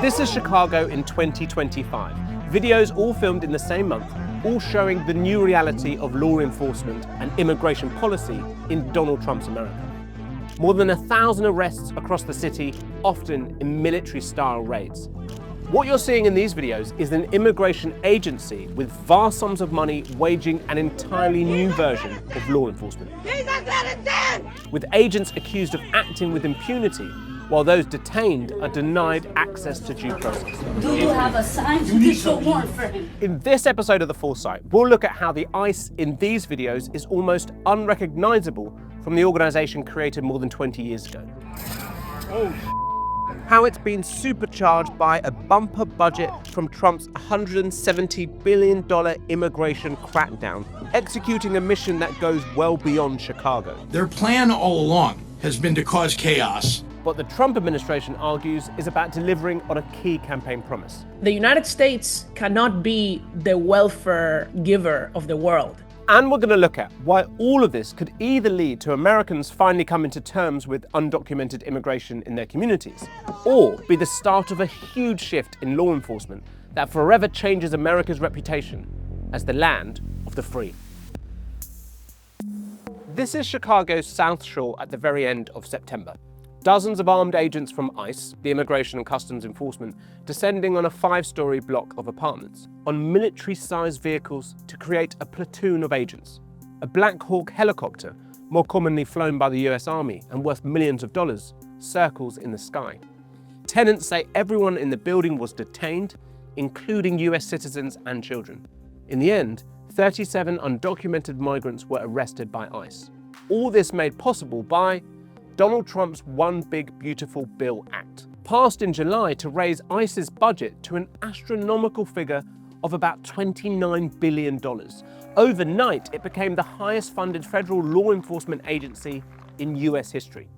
This is Chicago in 2025. Videos all filmed in the same month, all showing the new reality of law enforcement and immigration policy in Donald Trump's America. More than 1,000 arrests across the city, often in military-style raids. What you're seeing in these videos is an immigration agency with vast sums of money waging an entirely new version of law enforcement. With agents accused of acting with impunity, while those detained are denied access to due process. Do you have a signed judicial warrant for him? In this episode of The Foresight, we'll look at how the ICE in these videos is almost unrecognizable from the organization created more than 20 years ago. How it's been supercharged by a bumper budget from Trump's $170 billion immigration crackdown, executing a mission that goes well beyond Chicago. Their plan all along has been to cause chaos. What the Trump administration argues is about delivering on a key campaign promise. The United States cannot be the welfare giver of the world. And we're going to look at why all of this could either lead to Americans finally coming to terms with undocumented immigration in their communities, or be the start of a huge shift in law enforcement that forever changes America's reputation as the land of the free. This is Chicago's South Shore at the very end of September. Dozens of armed agents from ICE, the Immigration and Customs Enforcement, descending on a 5-story block of apartments on military-sized vehicles to create a platoon of agents. A Black Hawk helicopter, more commonly flown by the US Army and worth millions of dollars, circles in the sky. Tenants say everyone in the building was detained, including US citizens and children. In the end, 37 undocumented migrants were arrested by ICE. All this made possible by Donald Trump's One Big Beautiful Bill Act, passed in July to raise ICE's budget to an astronomical figure of about $29 billion. Overnight, it became the highest funded federal law enforcement agency in US history.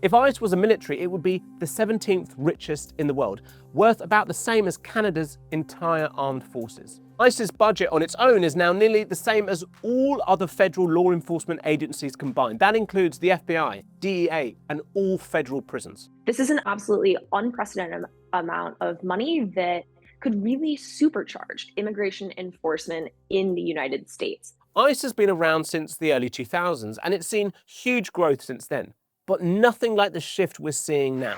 If ICE was a military, it would be the 17th richest in the world, worth about the same as Canada's entire armed forces. ICE's budget on its own is now nearly the same as all other federal law enforcement agencies combined. That includes the FBI, DEA, and all federal prisons. This is an absolutely unprecedented amount of money that could really supercharge immigration enforcement in the United States. ICE has been around since the early 2000s, and it's seen huge growth since then, but nothing like the shift we're seeing now.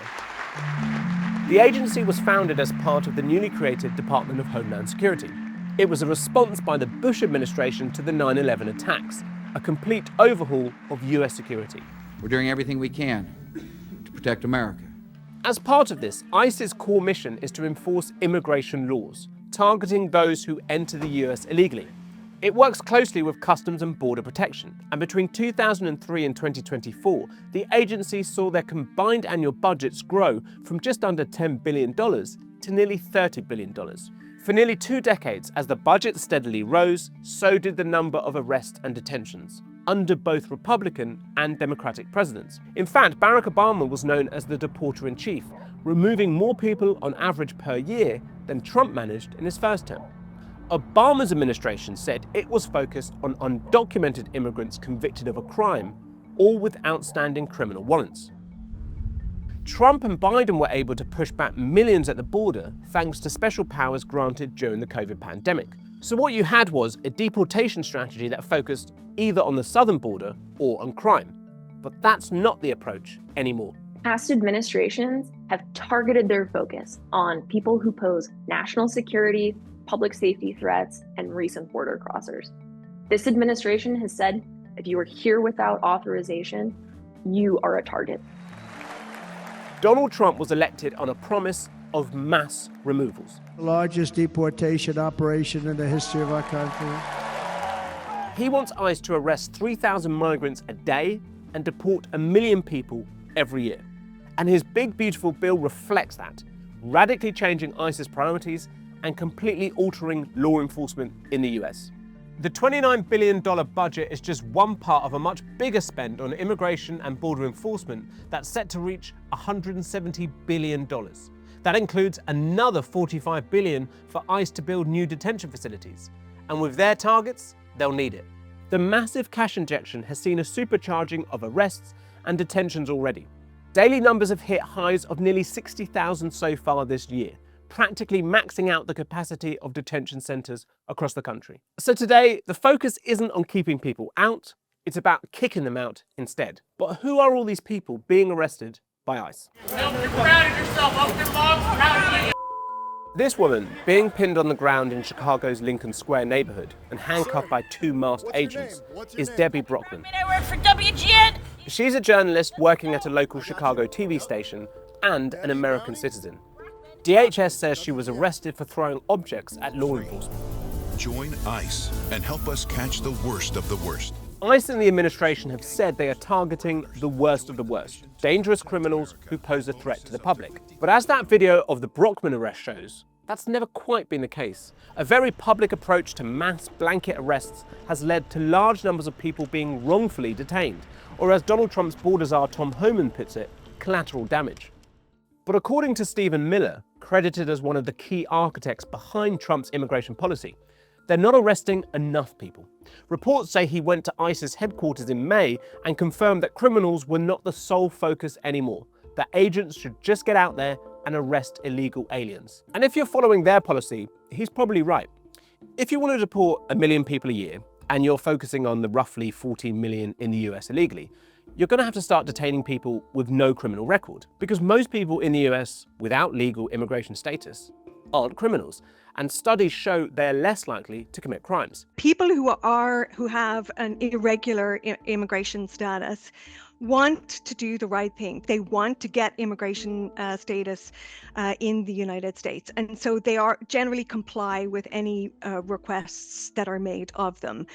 The agency was founded as part of the newly created Department of Homeland Security. It was a response by the Bush administration to the 9/11 attacks, a complete overhaul of US security. We're doing everything we can to protect America. As part of this, ICE's core mission is to enforce immigration laws, targeting those who enter the US illegally. It works closely with Customs and Border Protection, and between 2003 and 2024, the agency saw their combined annual budgets grow from just under $10 billion to nearly $30 billion. For nearly 2 decades, as the budget steadily rose, so did the number of arrests and detentions, under both Republican and Democratic presidents. In fact, Barack Obama was known as the deporter-in-chief, removing more people on average per year than Trump managed in his first term. Obama's administration said it was focused on undocumented immigrants convicted of a crime, or with outstanding criminal warrants. Trump and Biden were able to push back millions at the border thanks to special powers granted during the COVID pandemic. So what you had was a deportation strategy that focused either on the southern border or on crime. But that's not the approach anymore. Past administrations have targeted their focus on people who pose national security, public safety threats, and recent border crossers. This administration has said, if you are here without authorization, you are a target. Donald Trump was elected on a promise of mass removals. The largest deportation operation in the history of our country. He wants ICE to arrest 3,000 migrants a day and deport 1 million people every year. And his big, beautiful bill reflects that, radically changing ICE's priorities and completely altering law enforcement in the US. The $29 billion budget is just one part of a much bigger spend on immigration and border enforcement that's set to reach $170 billion. That includes another $45 billion for ICE to build new detention facilities. And with their targets, they'll need it. The massive cash injection has seen a supercharging of arrests and detentions already. Daily numbers have hit highs of nearly 60,000 so far this year, practically maxing out the capacity of detention centres across the country. So today, the focus isn't on keeping people out, it's about kicking them out instead. But who are all these people being arrested by ICE? This woman, being pinned on the ground in Chicago's Lincoln Square neighborhood and handcuffed by two masked agents, is Debbie Brockman. I work for WGN. She's a journalist working at a local Chicago TV station and an American citizen. DHS says she was arrested for throwing objects at law enforcement. Join ICE and help us catch the worst of the worst. ICE and the administration have said they are targeting the worst of the worst, dangerous criminals who pose a threat to the public. But as that video of the Brockman arrest shows, that's never quite been the case. A very public approach to mass blanket arrests has led to large numbers of people being wrongfully detained, or as Donald Trump's border czar Tom Homan puts it, collateral damage. But according to Stephen Miller, credited as one of the key architects behind Trump's immigration policy, they're not arresting enough people. Reports say he went to ICE's headquarters in May and confirmed that criminals were not the sole focus anymore, that agents should just get out there and arrest illegal aliens. And if you're following their policy, he's probably right. If you want to deport 1 million people a year, and you're focusing on the roughly 14 million in the US illegally, you're going to have to start detaining people with no criminal record, because most people in the US without legal immigration status aren't criminals, and studies show they're less likely to commit crimes. People who have an irregular immigration status want to do the right thing. They want to get immigration status in the United States, and so they are generally comply with any requests that are made of them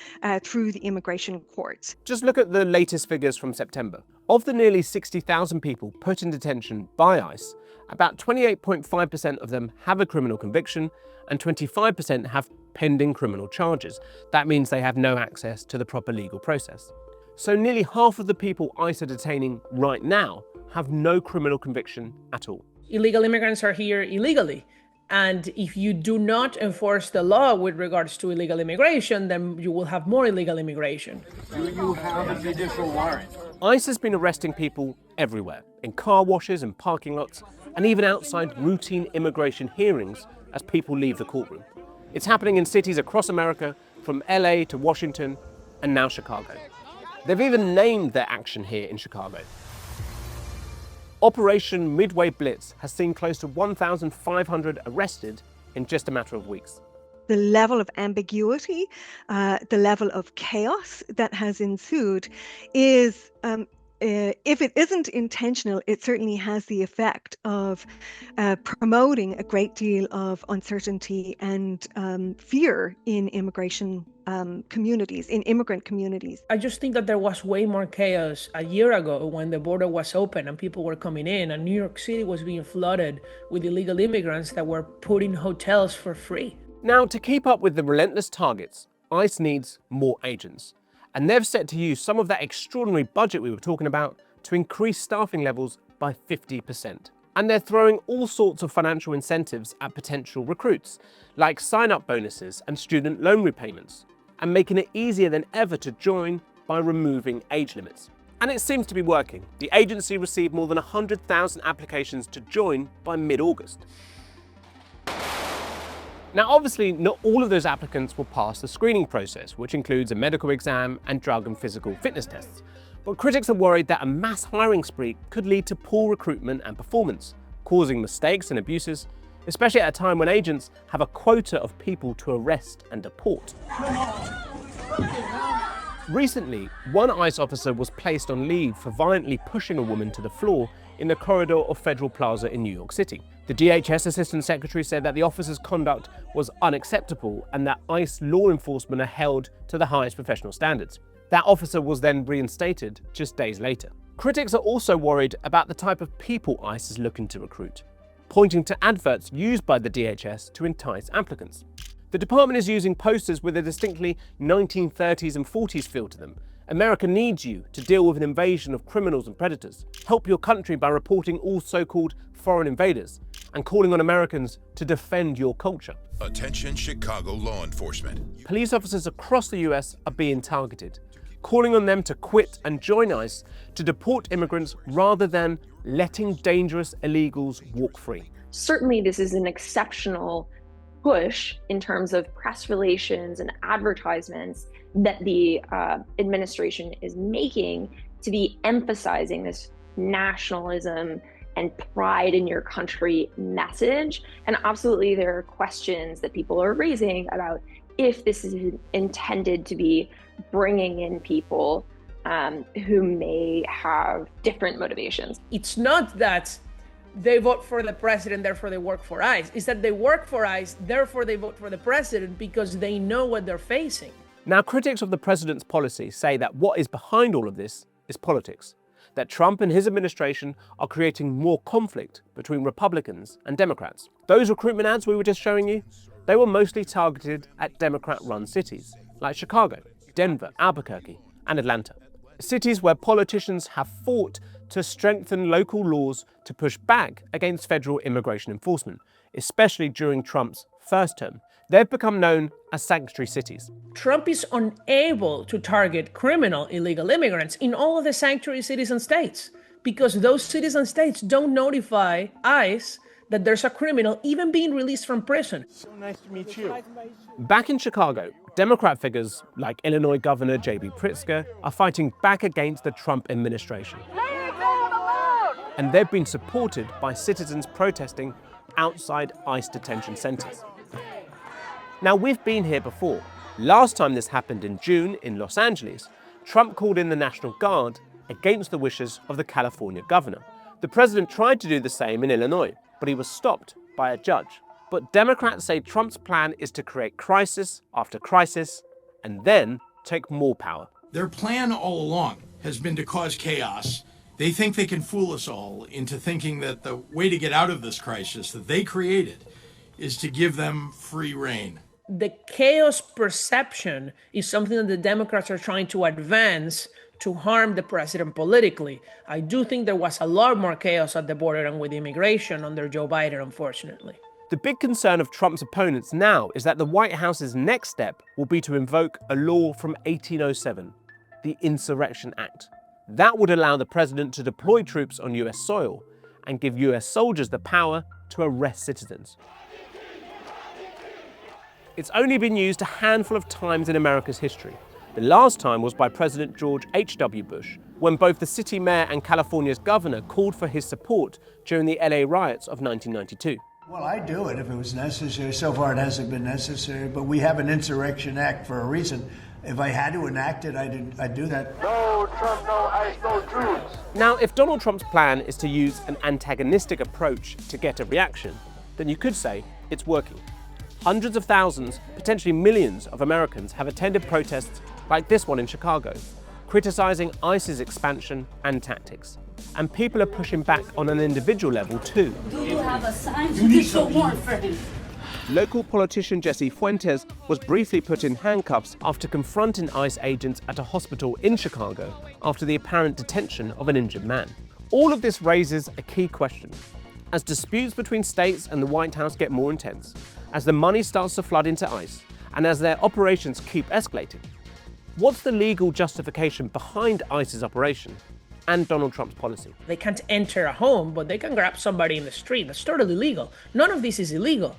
through the immigration courts. Just look at the latest figures from September. Of the nearly 60,000 people put in detention by ICE, about 28.5% of them have a criminal conviction and 25% have pending criminal charges. That means they have no access to the proper legal process. So nearly half of the people ICE are detaining right now have no criminal conviction at all. Illegal immigrants are here illegally. And if you do not enforce the law with regards to illegal immigration, then you will have more illegal immigration. Do you have a judicial warrant? ICE has been arresting people everywhere, in car washes and parking lots, and even outside routine immigration hearings as people leave the courtroom. It's happening in cities across America, from LA to Washington, and now Chicago. They've even named their action here in Chicago. Operation Midway Blitz has seen close to 1,500 arrested in just a matter of weeks. The level of ambiguity, the level of chaos that has ensued is, if it isn't intentional, it certainly has the effect of promoting a great deal of uncertainty and fear in immigration communities, in immigrant communities. I just think that there was way more chaos a year ago when the border was open and people were coming in, and New York City was being flooded with illegal immigrants that were put in hotels for free. Now, to keep up with the relentless targets, ICE needs more agents. And they've set to use some of that extraordinary budget we were talking about to increase staffing levels by 50%. And they're throwing all sorts of financial incentives at potential recruits, like sign-up bonuses and student loan repayments, and making it easier than ever to join by removing age limits. And it seems to be working. The agency received more than 100,000 applications to join by mid-August. Now, obviously, not all of those applicants will pass the screening process, which includes a medical exam and drug and physical fitness tests. But critics are worried that a mass hiring spree could lead to poor recruitment and performance, causing mistakes and abuses, especially at a time when agents have a quota of people to arrest and deport. Recently, one ICE officer was placed on leave for violently pushing a woman to the floor in the corridor of Federal Plaza in New York City. The DHS Assistant Secretary said that the officer's conduct was unacceptable and that ICE law enforcement are held to the highest professional standards. That officer was then reinstated just days later. Critics are also worried about the type of people ICE is looking to recruit, pointing to adverts used by the DHS to entice applicants. The department is using posters with a distinctly 1930s and 40s feel to them. America needs you to deal with an invasion of criminals and predators. Help your country by reporting all so-called foreign invaders and calling on Americans to defend your culture. Attention Chicago law enforcement. Police officers across the US are being targeted, calling on them to quit and join ICE to deport immigrants rather than letting dangerous illegals walk free. Certainly, this is an exceptional push in terms of press relations and advertisements that the administration is making to be emphasizing this nationalism and pride in your country message. And absolutely, there are questions that people are raising about if this is intended to be bringing in people who may have different motivations. It's not that they vote for the president, therefore they work for ICE. It's that they work for ICE, therefore they vote for the president because they know what they're facing. Now, critics of the president's policy say that what is behind all of this is politics, that Trump and his administration are creating more conflict between Republicans and Democrats. Those recruitment ads we were just showing you, they were mostly targeted at Democrat-run cities like Chicago, Denver, Albuquerque, and Atlanta. Cities where politicians have fought to strengthen local laws to push back against federal immigration enforcement, especially during Trump's first term. They've become known as sanctuary cities. Trump is unable to target criminal illegal immigrants in all of the sanctuary cities and states because those cities and states don't notify ICE that there's a criminal even being released from prison. So nice to meet you. Back in Chicago, Democrat figures like Illinois Governor J.B. Pritzker are fighting back against the Trump administration. And they've been supported by citizens protesting outside ICE detention centers. Now, we've been here before. Last time this happened in June in Los Angeles, Trump called in the National Guard against the wishes of the California governor. The president tried to do the same in Illinois, but he was stopped by a judge. But Democrats say Trump's plan is to create crisis after crisis and then take more power. Their plan all along has been to cause chaos. They think they can fool us all into thinking that the way to get out of this crisis that they created is to give them free rein. The chaos perception is something that the Democrats are trying to advance to harm the president politically. I do think there was a lot more chaos at the border and with immigration under Joe Biden, unfortunately. The big concern of Trump's opponents now is that the White House's next step will be to invoke a law from 1807, the Insurrection Act. That would allow the president to deploy troops on US soil and give US soldiers the power to arrest citizens. It's only been used a handful of times in America's history. The last time was by President George H.W. Bush, when both the city mayor and California's governor called for his support during the LA riots of 1992. Well, I'd do it if it was necessary. So far, it hasn't been necessary, but we have an Insurrection Act for a reason. If I had to enact it, I'd do that. No Trump, no ICE, no troops. Now, if Donald Trump's plan is to use an antagonistic approach to get a reaction, then you could say it's working. Hundreds of thousands, potentially millions of Americans have attended protests like this one in Chicago, criticizing ICE's expansion and tactics. And people are pushing back on an individual level too. Do you have a signed judicial warrant for him? Local politician Jesse Fuentes was briefly put in handcuffs after confronting ICE agents at a hospital in Chicago after the apparent detention of an injured man. All of this raises a key question. As disputes between states and the White House get more intense, as the money starts to flood into ICE, and as their operations keep escalating, what's the legal justification behind ICE's operation and Donald Trump's policy? They can't enter a home, but they can grab somebody in the street. That's totally legal. None of this is illegal.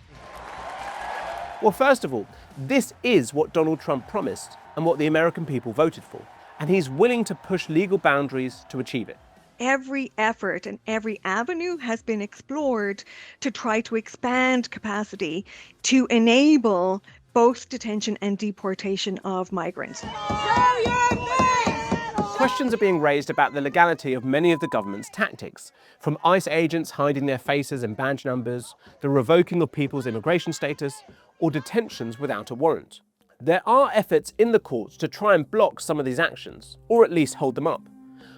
Well, first of all, this is what Donald Trump promised and what the American people voted for, and he's willing to push legal boundaries to achieve it. Every effort and every avenue has been explored to try to expand capacity to enable both detention and deportation of migrants. Questions are being raised about the legality of many of the government's tactics, from ICE agents hiding their faces and badge numbers, the revoking of people's immigration status, or detentions without a warrant. There are efforts in the courts to try and block some of these actions, or at least hold them up.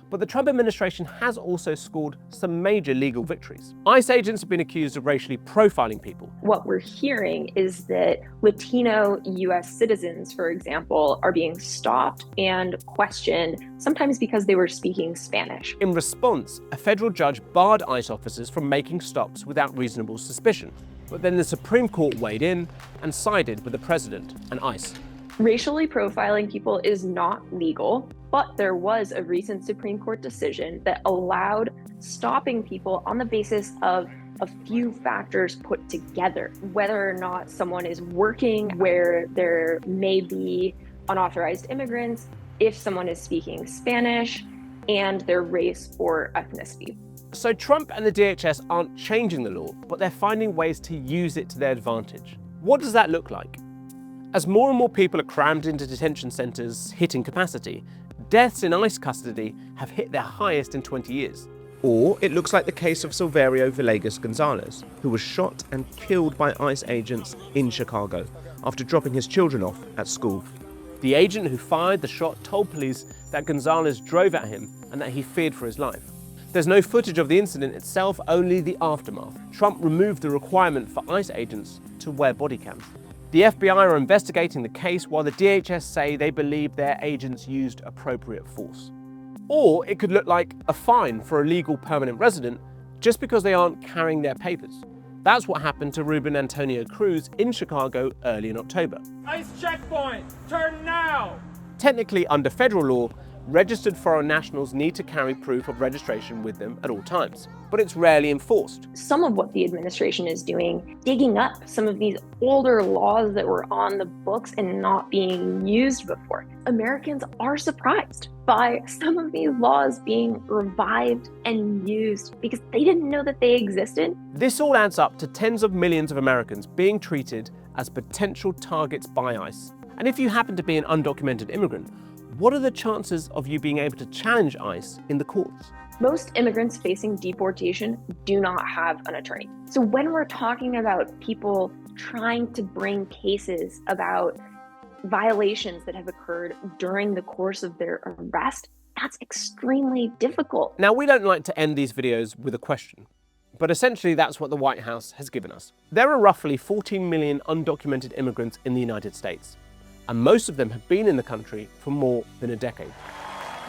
But the Trump administration has also scored some major legal victories. ICE agents have been accused of racially profiling people. What we're hearing is that Latino US citizens, for example, are being stopped and questioned, sometimes because they were speaking Spanish. In response, a federal judge barred ICE officers from making stops without reasonable suspicion. But then the Supreme Court weighed in and sided with the president and ICE. Racially profiling people is not legal. But there was a recent Supreme Court decision that allowed stopping people on the basis of a few factors put together, whether or not someone is working where there may be unauthorized immigrants, if someone is speaking Spanish, and their race or ethnicity. So Trump and the DHS aren't changing the law, but they're finding ways to use it to their advantage. What does that look like? As more and more people are crammed into detention centres hitting capacity, deaths in ICE custody have hit their highest in 20 years. Or it looks like the case of Silverio Villegas Gonzalez, who was shot and killed by ICE agents in Chicago after dropping his children off at school. The agent who fired the shot told police that Gonzalez drove at him and that he feared for his life. There's no footage of the incident itself, only the aftermath. Trump removed the requirement for ICE agents to wear body cams. The FBI are investigating the case while the DHS say they believe their agents used appropriate force. Or it could look like a fine for a legal permanent resident just because they aren't carrying their papers. That's what happened to Ruben Antonio Cruz in Chicago early in October. ICE checkpoint, turn now! Technically, under federal law, registered foreign nationals need to carry proof of registration with them at all times, but it's rarely enforced. Some of what the administration is doing, digging up some of these older laws that were on the books and not being used before. Americans are surprised by some of these laws being revived and used because they didn't know that they existed. This all adds up to tens of millions of Americans being treated as potential targets by ICE. And if you happen to be an undocumented immigrant, what are the chances of you being able to challenge ICE in the courts? Most immigrants facing deportation do not have an attorney. So when we're talking about people trying to bring cases about violations that have occurred during the course of their arrest, that's extremely difficult. Now, we don't like to end these videos with a question, but essentially that's what the White House has given us. There are roughly 14 million undocumented immigrants in the United States, and most of them have been in the country for more than a decade.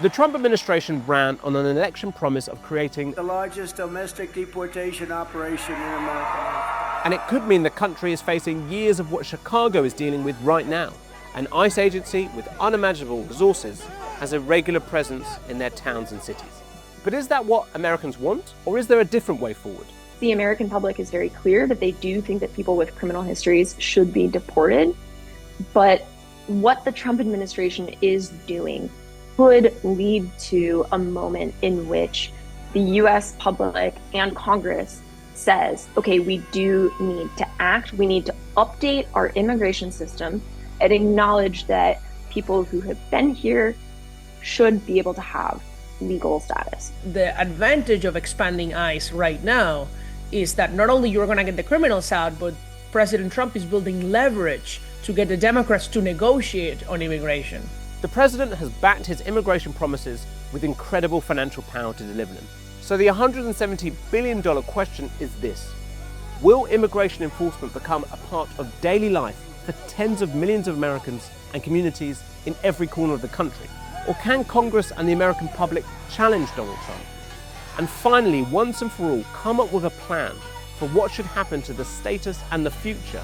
The Trump administration ran on an election promise of creating the largest domestic deportation operation in America. And it could mean the country is facing years of what Chicago is dealing with right now. An ICE agency with unimaginable resources has a regular presence in their towns and cities. But is that what Americans want, or is there a different way forward? The American public is very clear that they do think that people with criminal histories should be deported, but what the Trump administration is doing could lead to a moment in which the US public and Congress says, okay, we do need to act, we need to update our immigration system and acknowledge that people who have been here should be able to have legal status. The advantage of expanding ICE right now is that not only you're going to get the criminals out, but President Trump is building leverage to get the Democrats to negotiate on immigration. The president has backed his immigration promises with incredible financial power to deliver them. So the $170 billion question is this: will immigration enforcement become a part of daily life for tens of millions of Americans and communities in every corner of the country? Or can Congress and the American public challenge Donald Trump? And finally, once and for all, come up with a plan for what should happen to the status and the future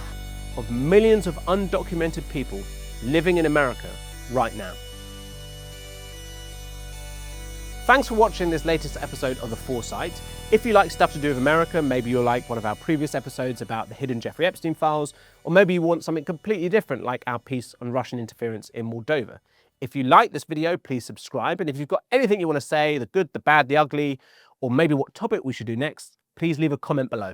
of millions of undocumented people living in America right now. Thanks for watching this latest episode of The Foresight. If you like stuff to do with America, maybe you'll like one of our previous episodes about the hidden Jeffrey Epstein files, or maybe you want something completely different like our piece on Russian interference in Moldova. If you like this video, please subscribe, and if you've got anything you want to say, the good, the bad, the ugly, or maybe what topic we should do next, please leave a comment below.